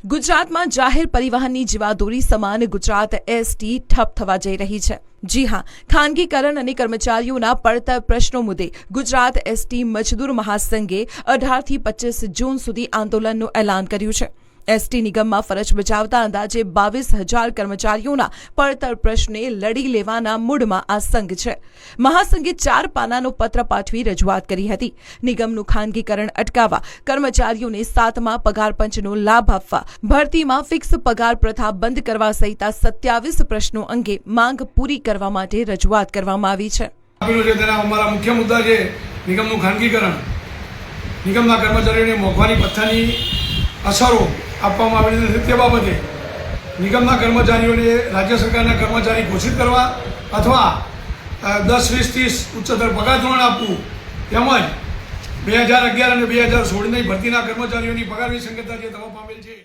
ગુજરાતમાં જાહેર પરિવહનની જીવાદોરી સમાન ગુજરાત એસટી ઠપ થવા જઈ રહી છે। જી હા, ખાનગીકરણ અને કર્મચારીઓના પડતર પ્રશ્નો મુદ્દે ગુજરાત એસટી મજદૂર મહાસંઘે 18 થી 25 જૂન સુધી આંદોલનનું એલાન કર્યું છે। એસટી નિગમમાં ફરજ બજાવતા અંદાજે 22,000 કર્મચારીઓના પડતર પ્રશ્ને લડી લેવાના મૂડમાં આ સંઘ છે। મહાસંઘે 4 પાનાનો પત્ર પાઠવી રજૂઆત કરી હતી। નિગમનું ખાનગીકરણ અટકાવવા, કર્મચારીઓને 7મા પગાર પંચનો લાભ આપવા, ભરતીમાં ફિક્સ પગાર પ્રથા બંધ કરવા સહિત 27 પ્રશ્નો અંગે માંગ પૂરી કરવા માટે રજૂઆત કરવામાં આવી છે। અમારા મુખ્ય મુદ્દા છે નિગમનું ખાનગીકરણ, નિગમના કર્મચારીઓને મોંઘવારી ભથ્થાની અસરો આપવામાં આવેલી નથી તે બાબતે નિગમના કર્મચારીઓને રાજ્ય સરકારના કર્મચારી ઘોષિત કરવા અથવા 10, 20, 30 ઉચ્ચતર પગાર ધોરણ આપવું તેમજ 2011 અને 2016ની ભરતીના કર્મચારીઓની પગાર વિસંગતતા જે થવા પામેલ છે।